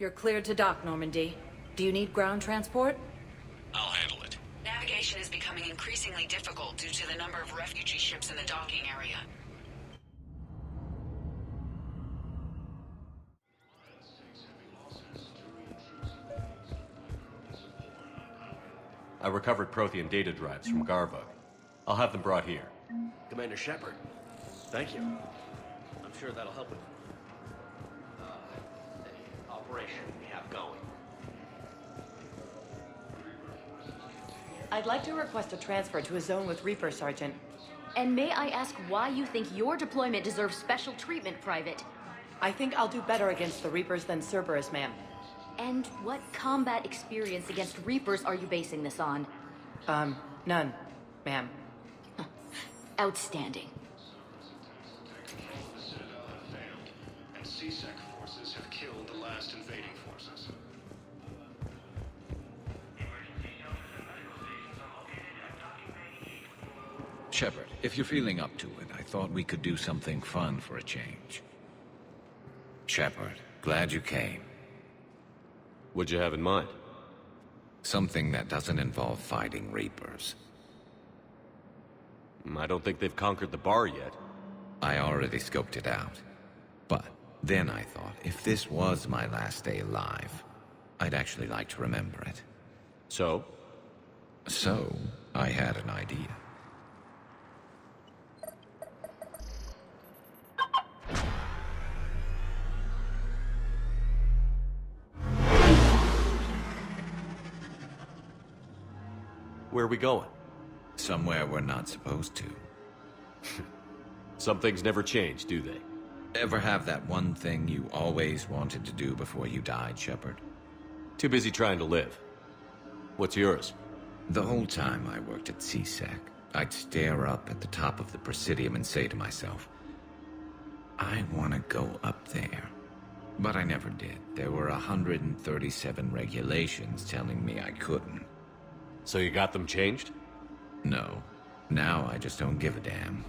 You're cleared to dock, Normandy. Do you need ground transport? I'll handle it. Navigation is becoming increasingly difficult due to the number of refugee ships in the docking area. I recovered Prothean data drives from Garvug. I'll have them brought here. Commander Shepard, thank you. I'm sure that'll help with the operation we have going. I'd like to request a transfer to a zone with Reaper, Sergeant. And may I ask why you think your deployment deserves special treatment, Private? I think I'll do better against the Reapers than Cerberus, ma'am. And what combat experience against Reapers are you basing this on? None, ma'am. Outstanding. And CSEC forces have killed the last invading forces. Shepard, if you're feeling up to it, I thought we could do something fun for a change. Shepard, glad you came. What'd you have in mind? Something that doesn't involve fighting Reapers. I don't think they've conquered the bar yet. I already scoped it out. But then I thought, if this was my last day alive, I'd actually like to remember it. So? So, I had an idea. Where are we going? Somewhere we're not supposed to. Some things never change, do they? Ever have that one thing you always wanted to do before you died, Shepard? Too busy trying to live. What's yours? The whole time I worked at CSEC, I'd stare up at the top of the Presidium and say to myself, I want to go up there. But I never did. There were 137 regulations telling me I couldn't. So you got them changed? No. Now I just don't give a damn.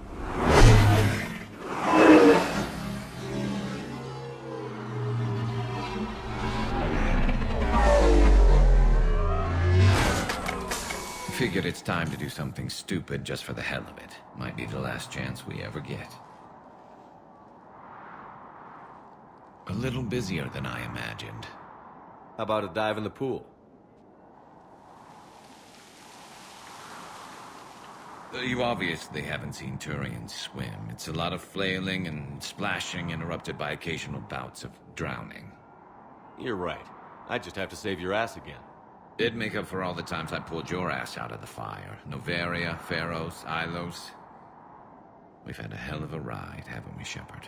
Figured it's time to do something stupid just for the hell of it. Might be the last chance we ever get. A little busier than I imagined. How about a dive in the pool? You obviously haven't seen Turians swim. It's a lot of flailing and splashing, interrupted by occasional bouts of drowning. You're right. I just have to save your ass again. It'd make up for all the times I pulled your ass out of the fire. Noveria, Pharos, Ilos. We've had a hell of a ride, haven't we, Shepard?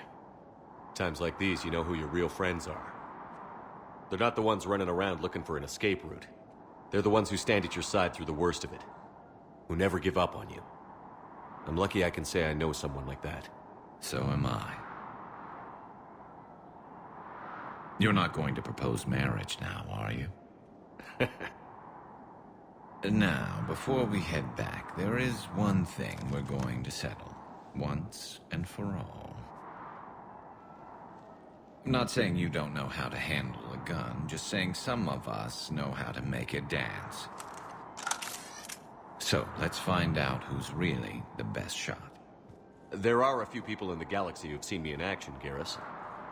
Times like these, you know who your real friends are. They're not the ones running around looking for an escape route. They're the ones who stand at your side through the worst of it. Who never give up on you. I'm lucky I can say I know someone like that. So am I. You're not going to propose marriage now, are you? Now, before we head back, there is one thing we're going to settle. Once and for all. I'm not saying you don't know how to handle a gun, just saying some of us know how to make it dance. So, let's find out who's really the best shot. There are a few people in the galaxy who've seen me in action, Garrus.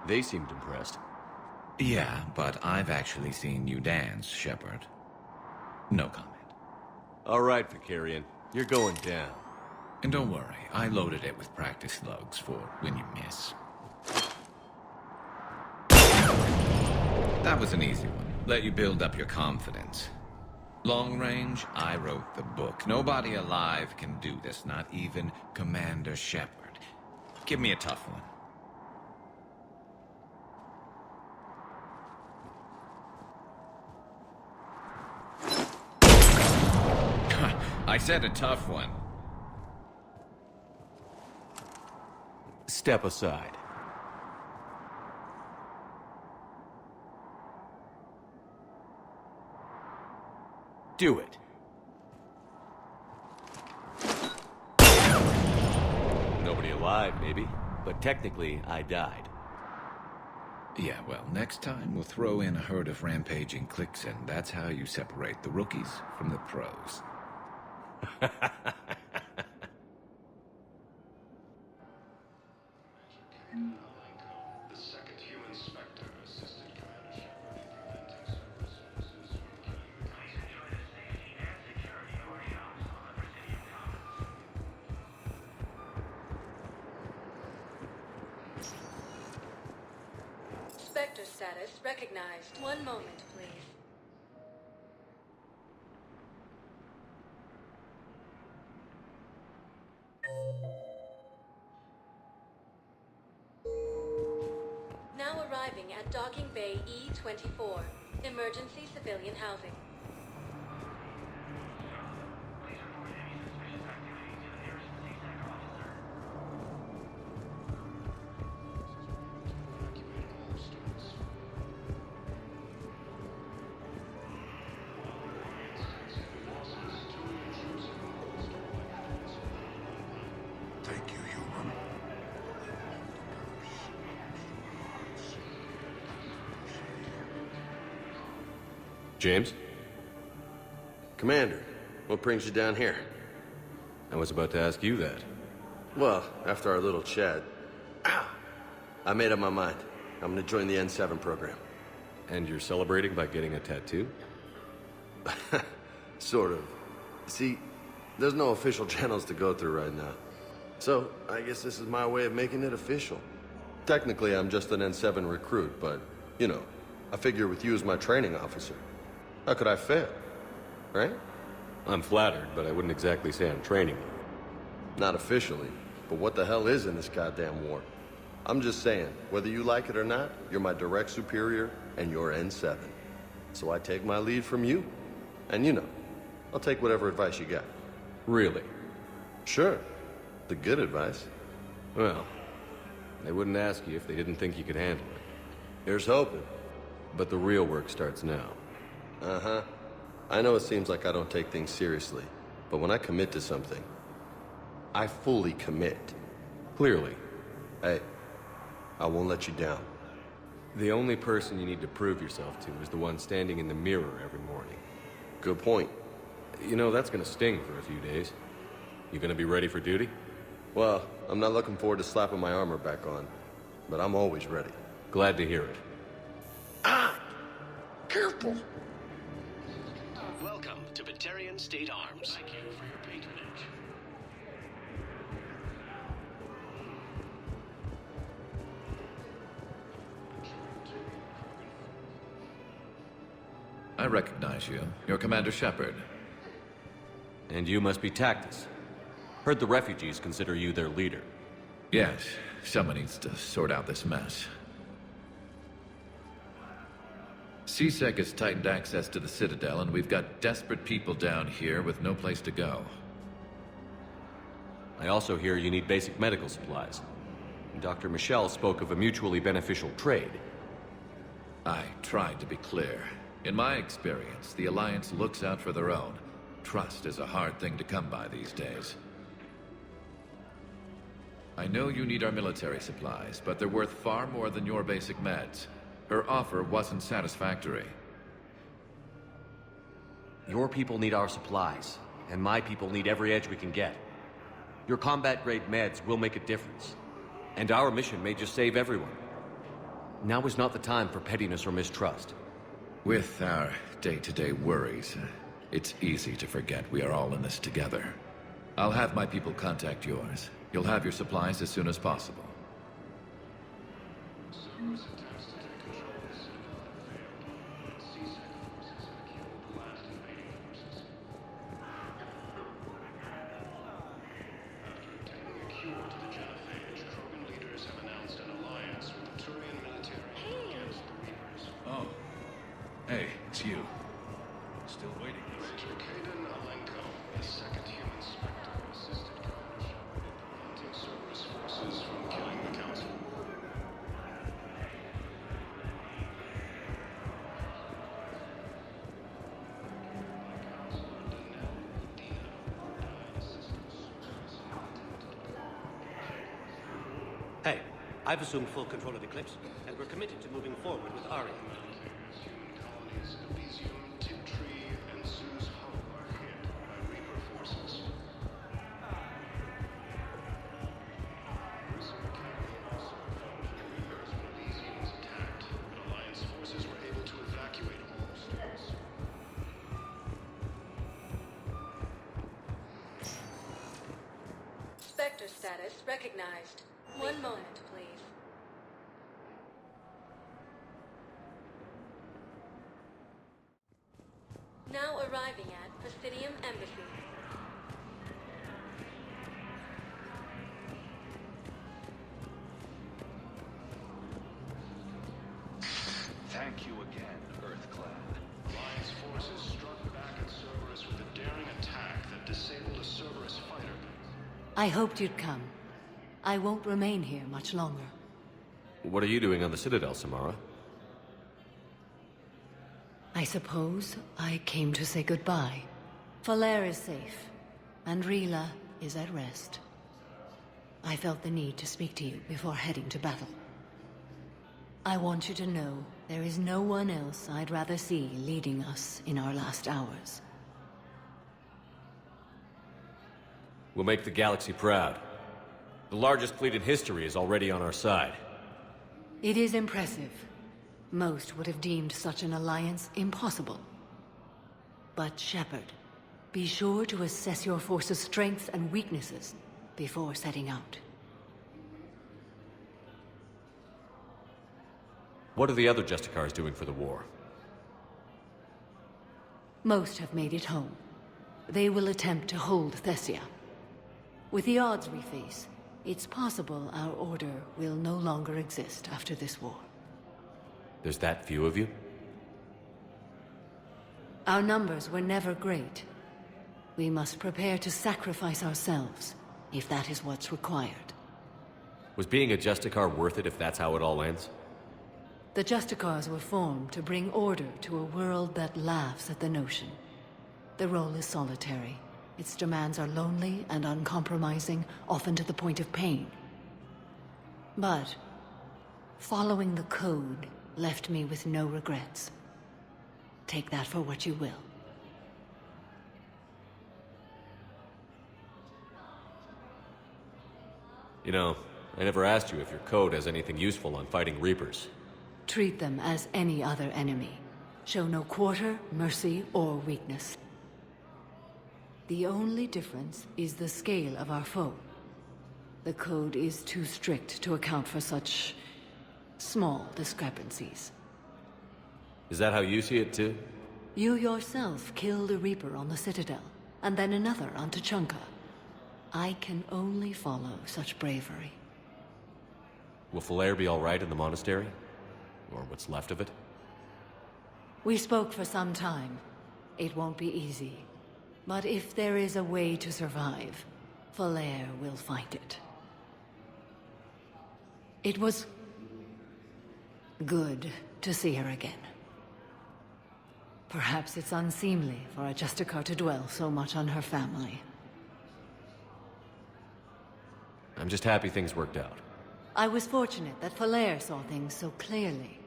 They seemed impressed. Yeah, but I've actually seen you dance, Shepard. No comment. All right, Vicarian. You're going down. And don't worry, I loaded it with practice slugs for when you miss. That was an easy one. Let you build up your confidence. Long range, I wrote the book. Nobody alive can do this, not even Commander Shepard. Give me a tough one. I said a tough one. Step aside. Do it. Nobody alive, maybe. But technically, I died. Yeah, well, next time we'll throw in a herd of rampaging cliques, and that's how you separate the rookies from the pros. The second human Spectre assisted Commander Shepard in preventing Cerberus forces from killing the Spectre status recognized. One moment, please. Now arriving at Docking Bay E-24. Emergency civilian housing. Thank you, human. James? Commander, what brings you down here? I was about to ask you that. Well, after our little chat, I made up my mind. I'm gonna join the N7 program. And you're celebrating by getting a tattoo? Sort of. See, there's no official channels to go through right now. So, I guess this is my way of making it official. Technically, I'm just an N7 recruit, but, you know, I figure with you as my training officer, how could I fail? Right? I'm flattered, but I wouldn't exactly say I'm training you. Not officially, but what the hell is in this goddamn war? I'm just saying, whether you like it or not, you're my direct superior, and you're N7. So I take my lead from you. And you know, I'll take whatever advice you got. Really? Sure. The good advice. Well, they wouldn't ask you if they didn't think you could handle it. Here's hoping. But the real work starts now. Uh-huh. I know it seems like I don't take things seriously, but when I commit to something, I fully commit. Clearly. Hey, I won't let you down. The only person you need to prove yourself to is the one standing in the mirror every morning. Good point. You know, that's gonna sting for a few days. You gonna be ready for duty? Well, I'm not looking forward to slapping my armor back on, but I'm always ready. Glad to hear it. Careful! Welcome to Batarian State Arms. Thank you for your patronage. I recognize you. You're Commander Shepard. And you must be Tactus. Heard the refugees consider you their leader. Yes, someone needs to sort out this mess. CSEC has tightened access to the Citadel, and we've got desperate people down here with no place to go. I also hear you need basic medical supplies. Dr. Michelle spoke of a mutually beneficial trade. I tried to be clear. In my experience, the Alliance looks out for their own. Trust is a hard thing to come by these days. I know you need our military supplies, but they're worth far more than your basic meds. Her offer wasn't satisfactory. Your people need our supplies, and my people need every edge we can get. Your combat-grade meds will make a difference, and our mission may just save everyone. Now is not the time for pettiness or mistrust. With our day-to-day worries, it's easy to forget we are all in this together. I'll have my people contact yours. You'll have your supplies as soon as possible. Cerberus attempts to take control of the Citadel have failed. CSEC forces have killed the last invading forces. After obtaining a cure to the genophage, Krogan leaders have announced an alliance with the Turian military against the Reapers. Oh. Hey, it's you. Still waiting. Major Kaden Alenko, the second human Spectre, assisted Commander Shepard in preventing Cerberus forces from killing the Council. I've assumed full control of Eclipse, and we're committed to moving forward with Aria. Colonies Elysium, Tiptree, and Zeus Hollow are hit by Reaper forces. Recent Academy also found that the Reapers when Elysium was attacked, but Alliance forces were able to evacuate all stores. Spectre status recognized. One moment, please. Now arriving at Presidium Embassy. Thank you again, Earthclad. Alliance forces struck back at Cerberus with a daring attack that disabled a Cerberus fighter. I hoped you'd come. I won't remain here much longer. What are you doing on the Citadel, Samara? I suppose I came to say goodbye. Falair is safe, and Rila is at rest. I felt the need to speak to you before heading to battle. I want you to know there is no one else I'd rather see leading us in our last hours. We'll make the galaxy proud. The largest fleet in history is already on our side. It is impressive. Most would have deemed such an alliance impossible. But Shepard, be sure to assess your force's strengths and weaknesses before setting out. What are the other Justicars doing for the war? Most have made it home. They will attempt to hold Thessia. With the odds we face, it's possible our order will no longer exist after this war. There's that few of you? Our numbers were never great. We must prepare to sacrifice ourselves, if that is what's required. Was being a Justicar worth it if that's how it all ends? The Justicars were formed to bring order to a world that laughs at the notion. The role is solitary. Its demands are lonely and uncompromising, often to the point of pain. But following the code left me with no regrets. Take that for what you will. You know, I never asked you if your code has anything useful on fighting Reapers. Treat them as any other enemy. Show no quarter, mercy, or weakness. The only difference is the scale of our foe. The code is too strict to account for such small discrepancies. Is that how you see it too? You yourself killed a Reaper on the Citadel, and then another on Tuchanka. I can only follow such bravery. Will Falair be all right in the monastery? Or what's left of it? We spoke for some time. It won't be easy. But if there is a way to survive, Falair will find it. It was good to see her again. Perhaps it's unseemly for a Justicar to dwell so much on her family. I'm just happy things worked out. I was fortunate that Falair saw things so clearly.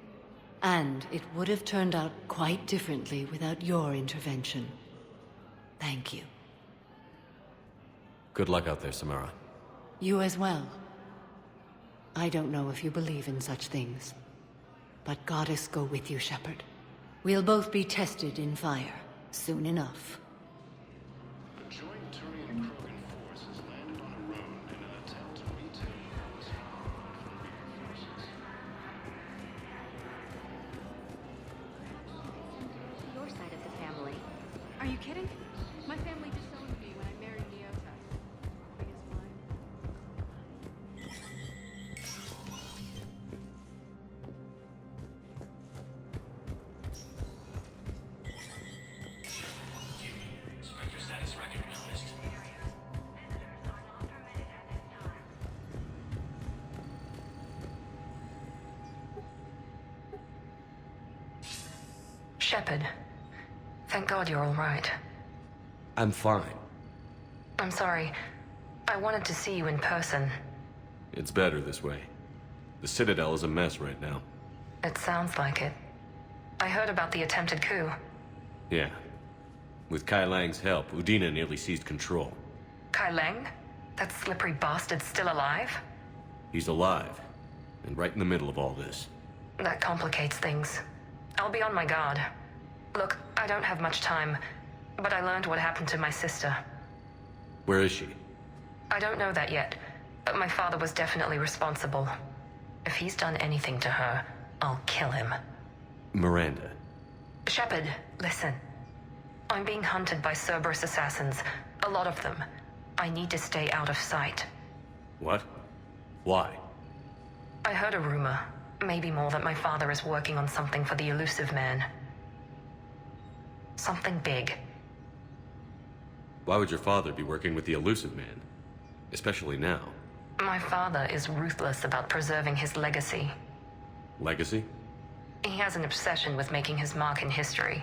And it would have turned out quite differently without your intervention. Thank you. Good luck out there, Samara. You as well. I don't know if you believe in such things, but Goddess go with you, Shepard. We'll both be tested in fire, soon enough. A joint Turian Krogan force has landed on a road in an attempt to retake what was homeland from Reaper forces. Your side of the family. Are you kidding? My family disowned me when I married Neota. I guess mine. Spectre status recognized. Shepard, thank God you're all right. I'm fine. I'm sorry. I wanted to see you in person. It's better this way. The Citadel is a mess right now. It sounds like it. I heard about the attempted coup. Yeah. With Kai Lang's help, Udina nearly seized control. Kai Lang? That slippery bastard's still alive? He's alive, and right in the middle of all this. That complicates things. I'll be on my guard. Look, I don't have much time, but I learned what happened to my sister. Where is she? I don't know that yet, but my father was definitely responsible. If he's done anything to her, I'll kill him. Miranda. Shepard, listen. I'm being hunted by Cerberus assassins. A lot of them. I need to stay out of sight. What? Why? I heard a rumor, maybe more, that my father is working on something for the Elusive Man. Something big. Why would your father be working with the Elusive Man? Especially now. My father is ruthless about preserving his legacy. Legacy? He has an obsession with making his mark in history,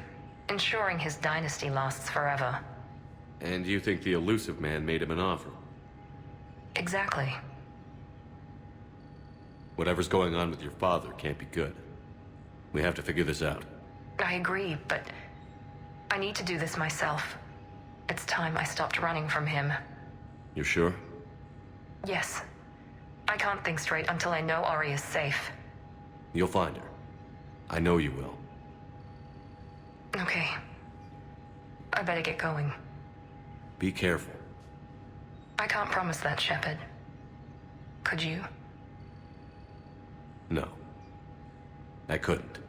ensuring his dynasty lasts forever. And you think the Elusive Man made him an offer? Exactly. Whatever's going on with your father can't be good. We have to figure this out. I agree, but I need to do this myself. It's time I stopped running from him. You're sure? Yes. I can't think straight until I know Ori is safe. You'll find her. I know you will. Okay. I better get going. Be careful. I can't promise that, Shepard. Could you? No. I couldn't.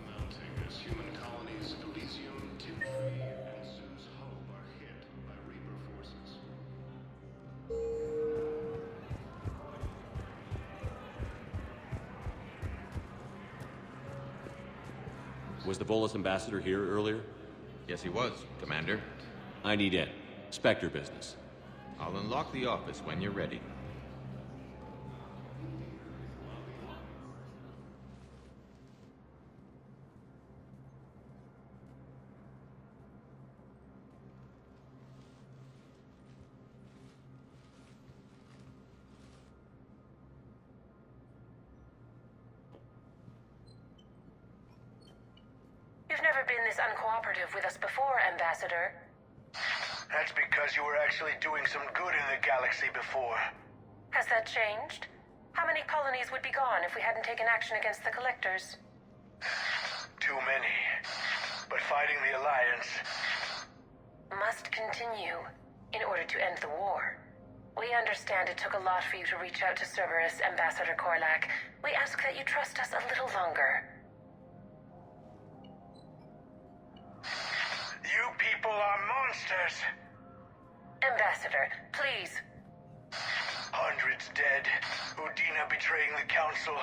Mounting as human colonies Elysium, Timothy, and Sue's home are hit by Reaper forces. Was the Volus ambassador here earlier? Yes, he was, Commander. I need in. Spectre business. I'll unlock the office when you're ready. You've never been this uncooperative with us before, Ambassador. That's because you were actually doing some good in the galaxy before. Has that changed? How many colonies would be gone if we hadn't taken action against the Collectors? Too many. But fighting the Alliance must continue in order to end the war. We understand it took a lot for you to reach out to Cerberus, Ambassador Korlak. We ask that you trust us a little longer. You people are monsters! Ambassador, please. Hundreds dead. Udina betraying the Council.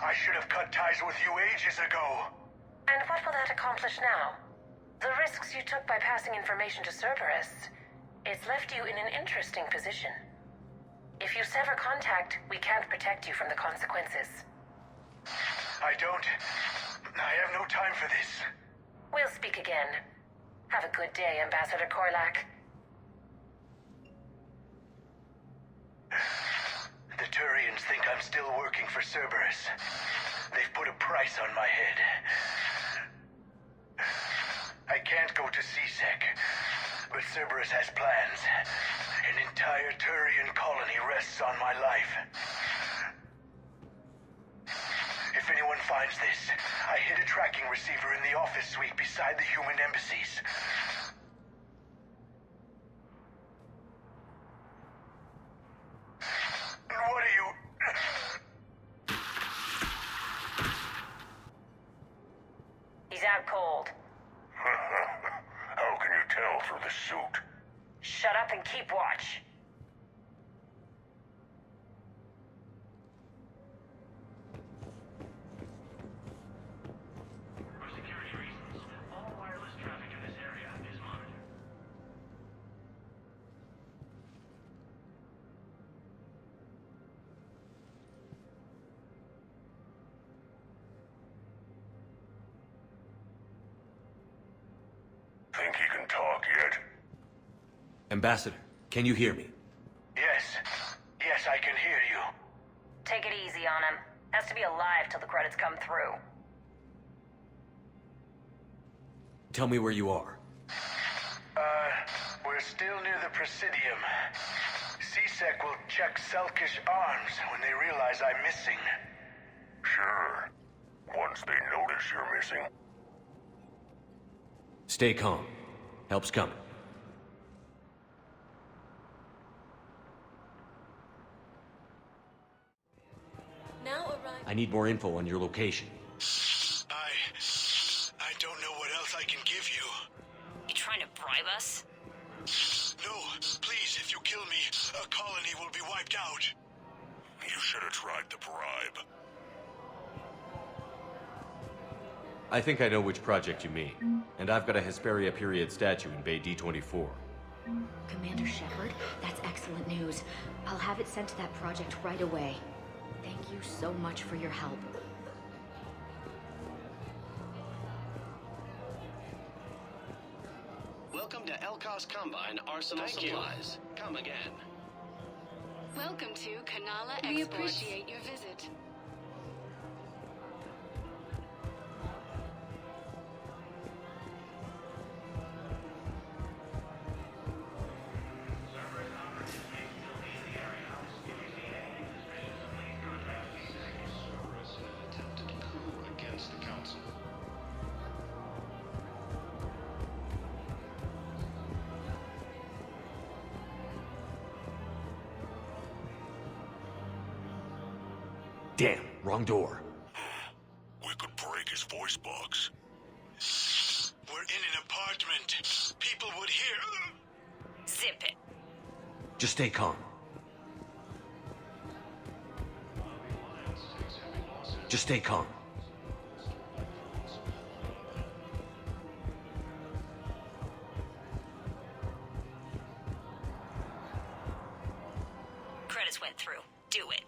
I should have cut ties with you ages ago. And what will that accomplish now? The risks you took by passing information to Cerberus, it's left you in an interesting position. If you sever contact, we can't protect you from the consequences. I have no time for this. We'll speak again. Have a good day, Ambassador Korlak. The Turians think I'm still working for Cerberus. They've put a price on my head. I can't go to CSEC, but Cerberus has plans. An entire Turian colony rests on my life. If anyone finds this, I hid a tracking receiver in the office suite beside the human embassies. What are you... He's out cold. How can you tell through the suit? Shut up and keep watch. For security reasons, all wireless traffic in this area is monitored. Think he can talk yet? Ambassador, can you hear me? Yes. Yes, I can hear you. Take it easy on him. Has to be alive till the credits come through. Tell me where you are. We're still near the Presidium. CSEC will check Selkish arms when they realize I'm missing. Sure. Once they notice you're missing. Stay calm. Help's coming. Now arrive. I need more info on your location. I don't know what else I can give you. You trying to bribe us? No, please, if you kill me, a colony will be wiped out. You should have tried the bribe. I think I know which project you mean. And I've got a Hesperia period statue in Bay D24. Commander Shepard, that's excellent news. I'll have it sent to that project right away. Thank you so much for your help. Welcome to Elkos Combine Arsenal Supplies. Come again. Welcome to Kanala We Exports. appreciate your visit. Cerberus in an attempted coup against the Council. Damn, wrong door. We could break his voice box. We're in an apartment. People would hear. Zip it. Just stay calm. Just stay calm. Credits went through. Do it.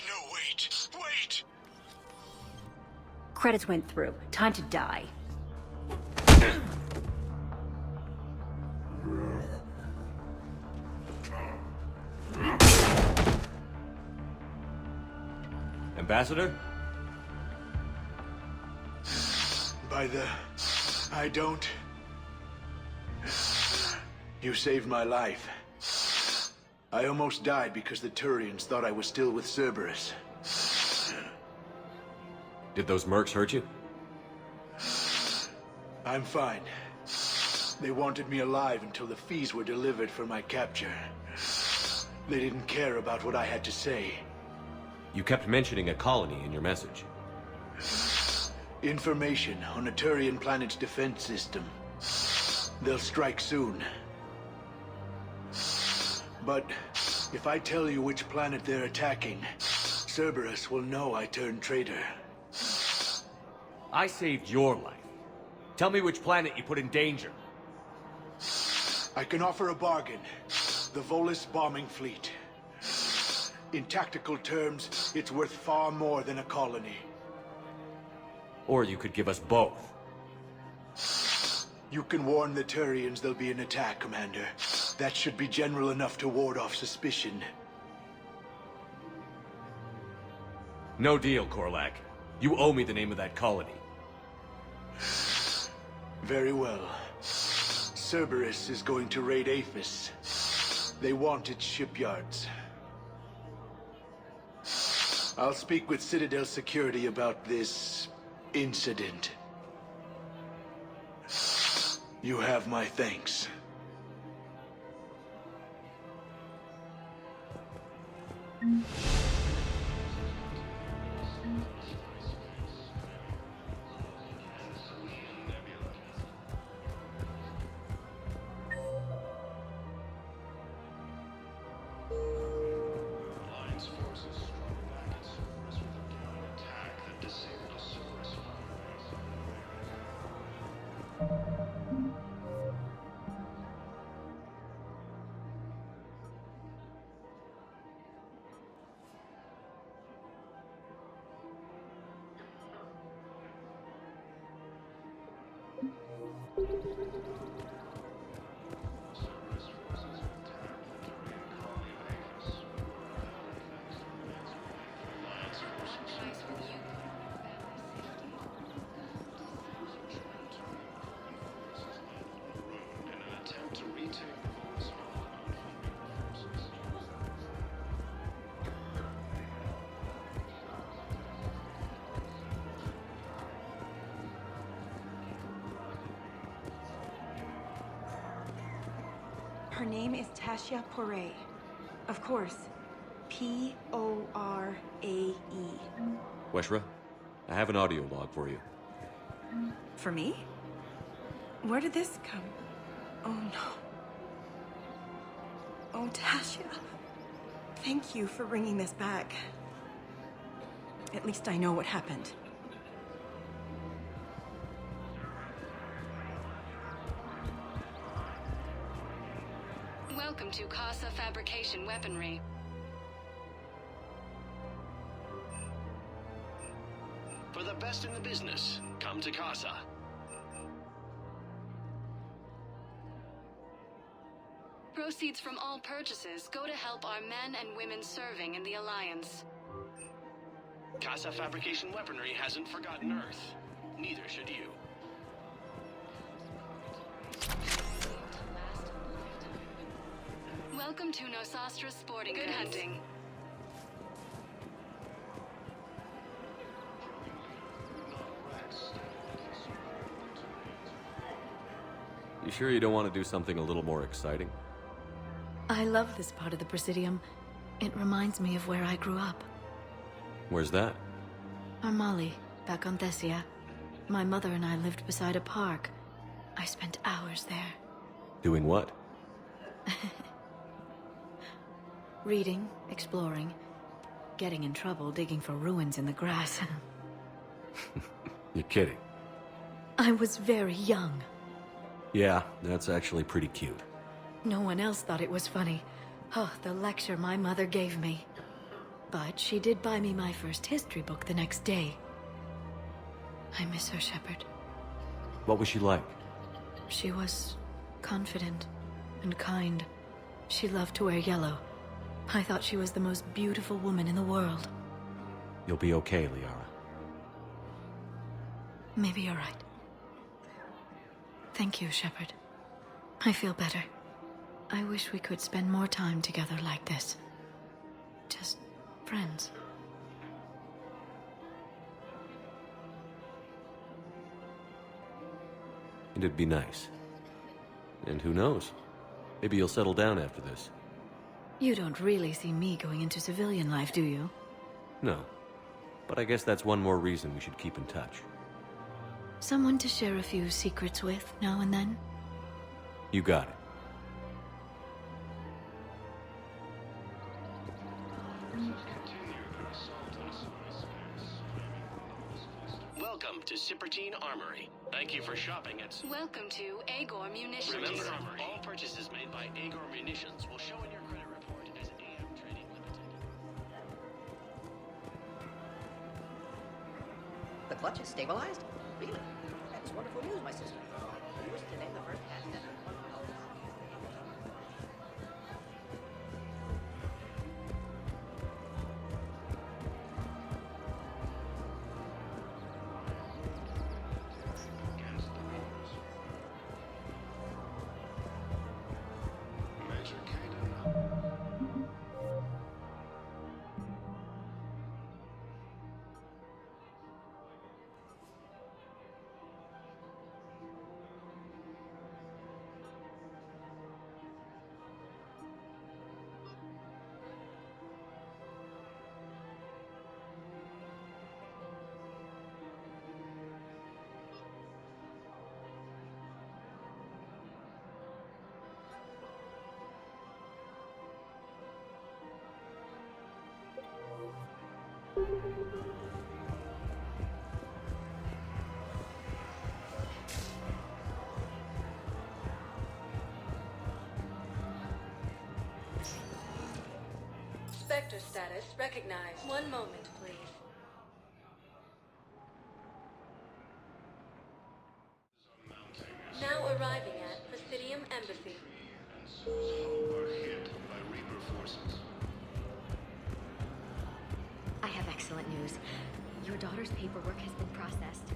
No, wait. Wait! Credits went through. Time to die. Ambassador? By Neither. I don't. You saved my life. I almost died because the Turians thought I was still with Cerberus. Did those mercs hurt you? I'm fine. They wanted me alive until the fees were delivered for my capture. They didn't care about what I had to say. You kept mentioning a colony in your message. Information on a Turian planet's defense system. They'll strike soon. But if I tell you which planet they're attacking, Cerberus will know I turned traitor. I saved your life. Tell me which planet you put in danger. I can offer a bargain. The Volus bombing fleet. In tactical terms, it's worth far more than a colony. Or you could give us both. You can warn the Turians there'll be an attack, Commander. That should be general enough to ward off suspicion. No deal, Korlak. You owe me the name of that colony. Very well. Cerberus is going to raid Aphis. They want its shipyards. I'll speak with Citadel security about this incident. You have my thanks. Alliance forces struck back at Cerberus with a ground attack that disabled a Cerberus Her name is Tasha Poray. Of course. P-O-R-A-E. Weshra, I have an audio log for you. For me? Where did this come? Oh no. Oh, Tasha. Thank you for bringing this back. At least I know what happened. Welcome to Casa Fabrication Weaponry. For the best in the business, come to Casa. Proceeds from all purchases go to help our men and women serving in the Alliance. Casa Fabrication Weaponry hasn't forgotten Earth. Neither should you. Welcome to Nosastra Sporting Goods. Good hunting. You sure you don't want to do something a little more exciting? I love this part of the Presidium. It reminds me of where I grew up. Where's that? Armali, back on Thessia. My mother and I lived beside a park. I spent hours there. Doing what? Reading, exploring, getting in trouble digging for ruins in the grass. You're kidding. I was very young. Yeah, that's actually pretty cute. No one else thought it was funny. Oh, the lecture my mother gave me. But she did buy me my first history book the next day. I miss her, Shepard. What was she like? She was confident and kind. She loved to wear yellow. I thought she was the most beautiful woman in the world. You'll be okay, Liara. Maybe you're right. Thank you, Shepard. I feel better. I wish we could spend more time together like this. Just friends. It'd be nice. And who knows? Maybe you'll settle down after this. You don't really see me going into civilian life, do you? No. But I guess that's one more reason we should keep in touch. Someone to share a few secrets with now and then? You got it. Welcome to Sippertine Armory. Thank you for shopping at... Welcome to Agor Munitions. Remember, all purchases made by Agor Munitions will show in your credit report as AM Trading Limited. The clutch is stabilized? Really? That's wonderful news, my sister. You wish to name the first cat that Major Caden. Spectre status recognized. One moment, please. Now arriving at Presidium Embassy. Were hit by Reaper forces. I have excellent news. Your daughter's paperwork has been processed.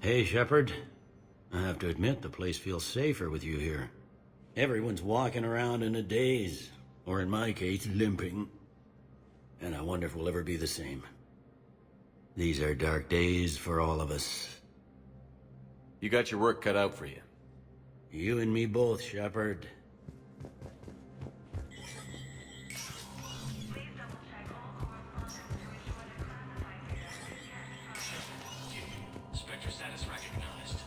Hey, Shepard. I have to admit, the place feels safer with you here. Everyone's walking around in a daze, or in my case, limping. And I wonder if we'll ever be the same. These are dark days for all of us. You got your work cut out for you. You and me both, Shepard. Spectre status recognized.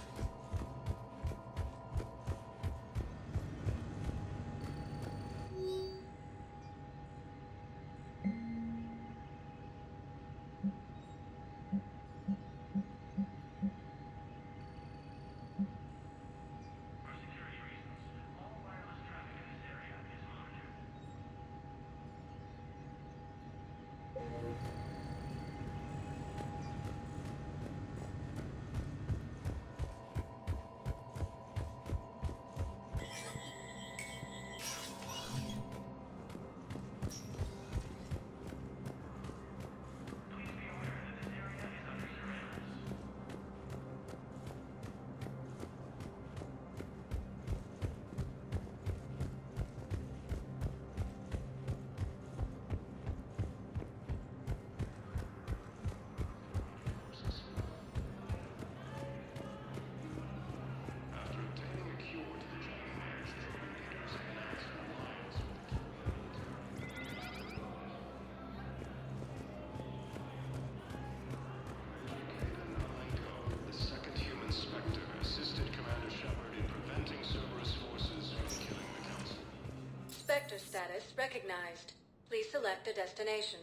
Spectre status recognized. Please select a destination.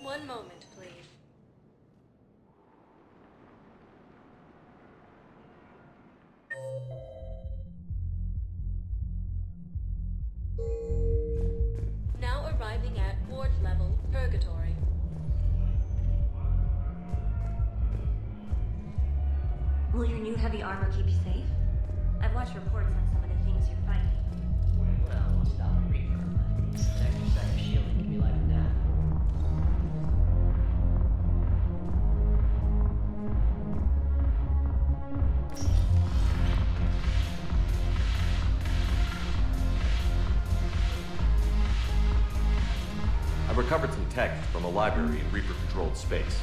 One moment, please. Now arriving at Ward's level, Purgatory. Will your new heavy armor keep you safe? I've watched reports on some of the things you're fighting. recovered some text from a library in Reaper-controlled space.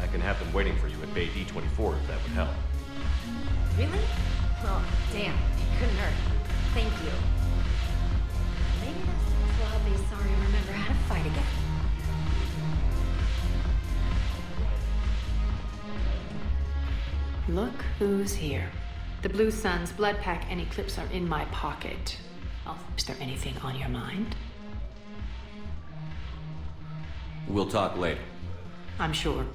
I can have them waiting for you at Bay D-24 if that would help. Really? Oh, damn. It couldn't hurt. Thank you. Maybe that's will help me sorry remember how to fight again. Look who's here. The Blue Suns, Blood Pack, and Eclipse are in my pocket. Is there anything on your mind? We'll talk later. I'm sure.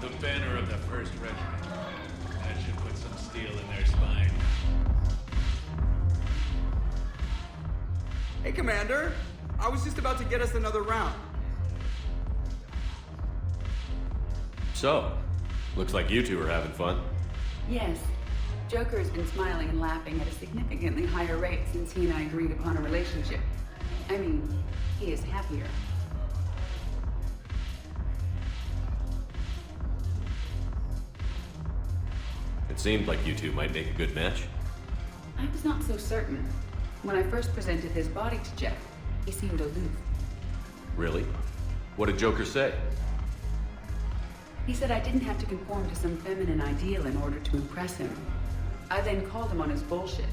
The banner of the 1st Regiment. That should put some steel in their spine. Hey, Commander. I was just about to get us another round. So, looks like you two are having fun. Yes. Joker has been smiling and laughing at a significantly higher rate since he and I agreed upon a relationship. I mean, he is happier. It seemed like you two might make a good match. I was not so certain. When I first presented his body to Jeff, he seemed aloof. Really? What did Joker say? He said I didn't have to conform to some feminine ideal in order to impress him. I then called him on his bullshit,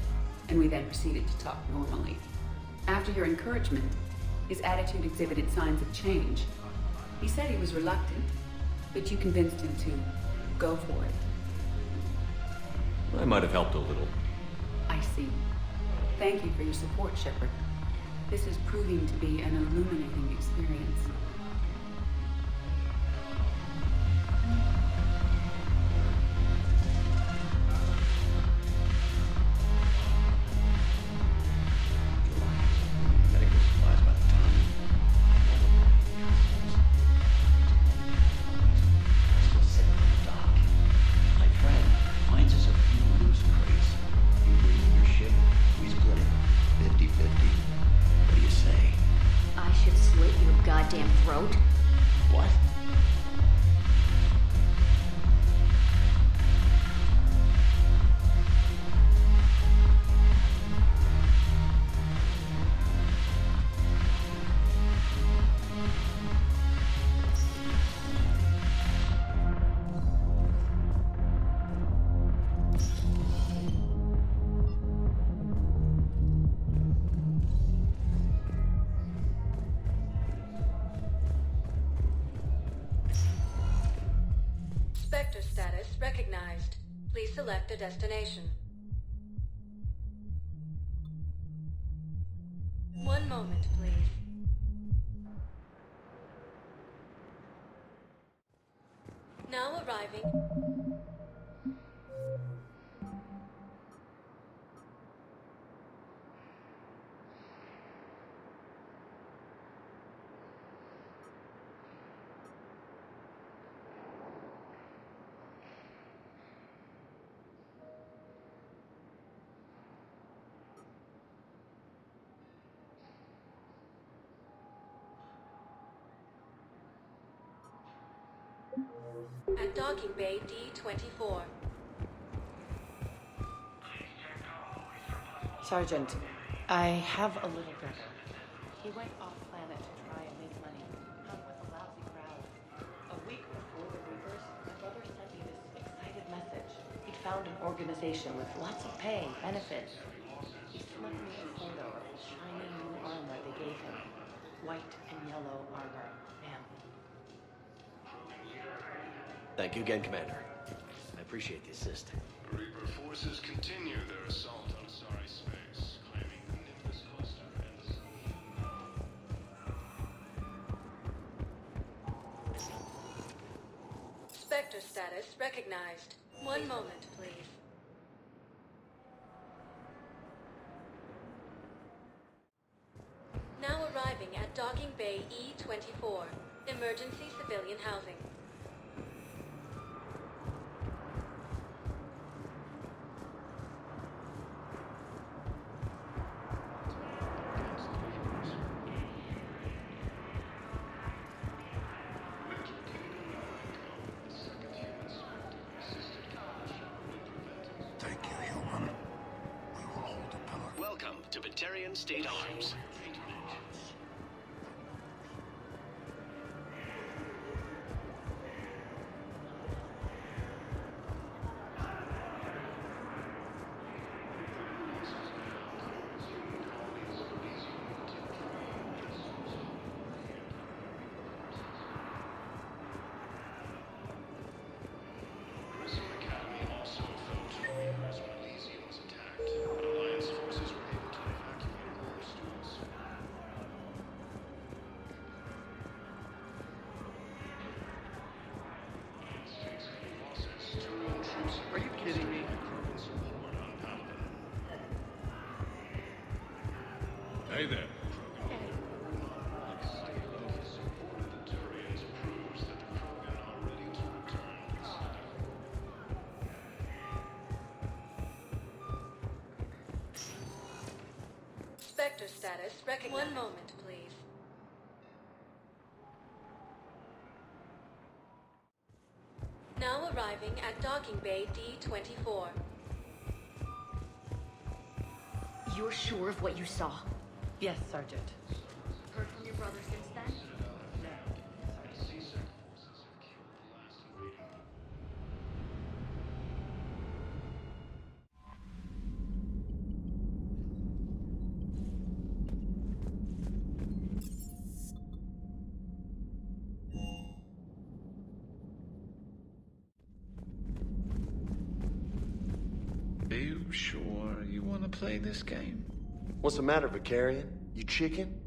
and we then proceeded to talk normally. After your encouragement, his attitude exhibited signs of change. He said he was reluctant, but you convinced him to go for it. I might have helped a little. I see. Thank you for your support, Shepard. This is proving to be an illuminating experience. Sector status recognized. Please select a destination. One moment, please. Now arriving. At docking bay D-24. Sergeant, I have a little brother. He went off-planet to try and make money, hung with a lousy crowd. A week before the Reapers, my brother sent me this excited message. He'd found an organization with lots of pay, benefits. He slipped me a photo of the shiny new armor they gave him. White and yellow armor. Man. Thank you again, Commander. I appreciate the assist. Reaper forces continue their assault on Sorry Space, claiming the Niflus cluster and the Spectre status recognized. One moment, please. Now arriving at docking bay E-24. Emergency civilian housing. Batarian State Arms. Are you kidding me? Hey there. Spectre status recognized. One moment, please. Now arriving at docking bay D-24. You're sure of what you saw? Yes, Sergeant. Heard from your brother since then? Are you sure you want to play this game? What's the matter, Vicarian? You chicken?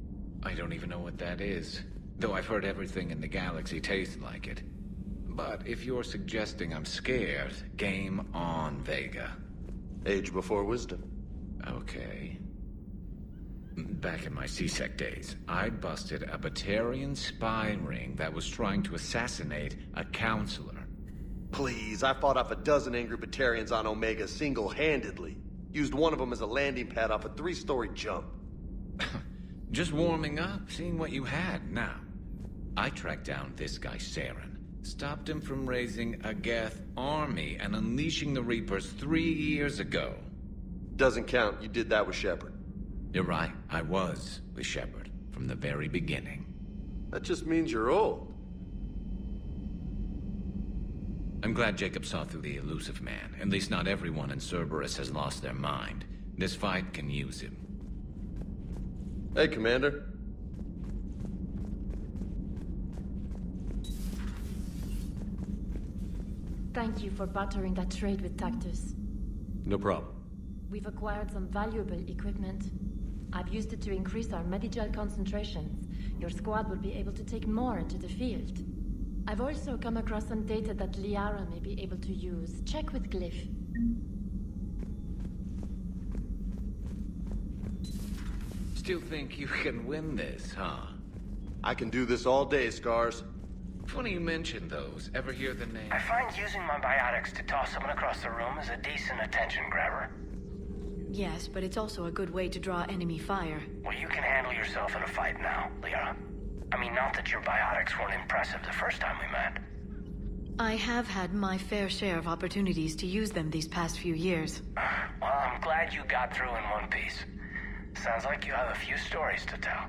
I don't even know what that is. Though I've heard everything in the galaxy tastes like it. But if you're suggesting I'm scared, game on, Vega. Age before wisdom. Okay. Back in my CSEC days, I busted a Batarian spy ring that was trying to assassinate a counselor. Please, I fought off a dozen angry Batarians on Omega single-handedly. Used one of them as a landing pad off a 3-story jump. Just warming up, seeing what you had now. I tracked down this guy, Saren. Stopped him from raising a Geth army and unleashing the Reapers 3 years ago. Doesn't count. You did that with Shepard. You're right. I was with Shepard from the very beginning. That just means you're old. I'm glad Jacob saw through the elusive man. At least not everyone in Cerberus has lost their mind. This fight can use him. Hey, Commander. Thank you for bartering that trade with Tactus. No problem. We've acquired some valuable equipment. I've used it to increase our Medigel concentrations. Your squad will be able to take more into the field. I've also come across some data that Liara may be able to use. Check with Glyph. Still think you can win this, huh? I can do this all day, Scars. Funny you mentioned those. Ever hear the name? I find using my biotics to toss someone across the room is a decent attention grabber. Yes, but it's also a good way to draw enemy fire. Well, you can handle yourself in a fight now, Liara. I mean, not that your biotics weren't impressive the first time we met. I have had my fair share of opportunities to use them these past few years. Well, I'm glad you got through in one piece. Sounds like you have a few stories to tell.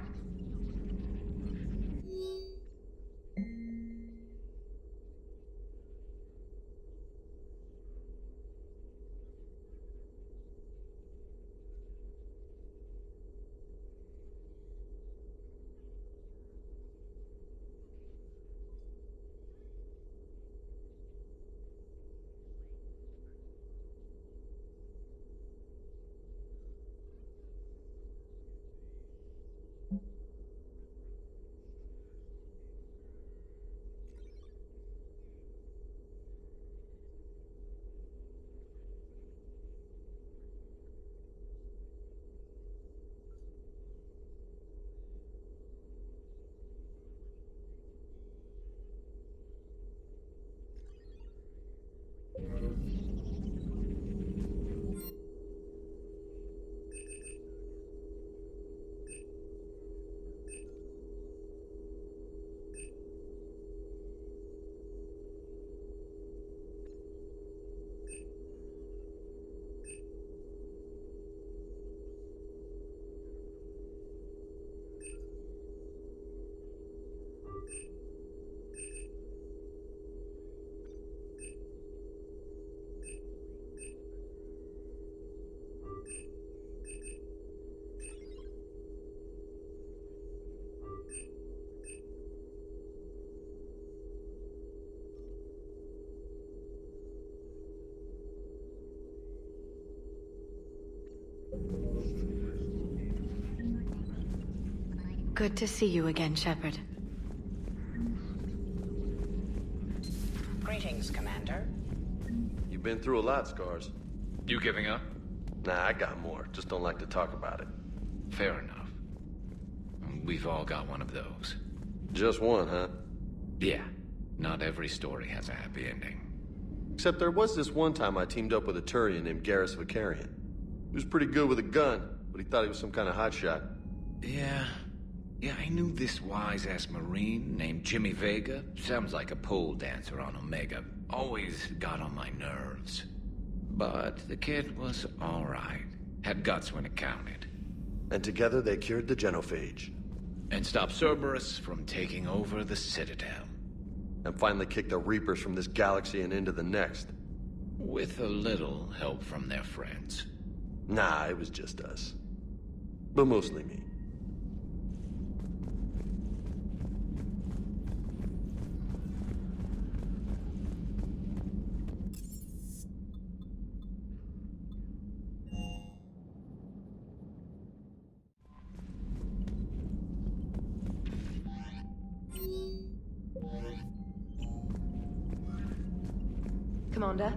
Good to see you again, Shepard. Greetings, Commander. You've been through a lot, Scars. You giving up? Nah, I got more. Just don't like to talk about it. Fair enough. We've all got one of those. Just one, huh? Yeah. Not every story has a happy ending. Except there was this one time I teamed up with a Turian named Garrus Vicarian. He was pretty good with a gun, but he thought he was some kind of hotshot. Yeah, I knew this wise-ass Marine named Jimmy Vega. Sounds like a pole dancer on Omega. Always got on my nerves. But the kid was all right. Had guts when it counted. And together they cured the genophage. And stopped Cerberus from taking over the Citadel. And finally kicked the Reapers from this galaxy and into the next. With a little help from their friends. Nah, it was just us. But mostly me. Commander?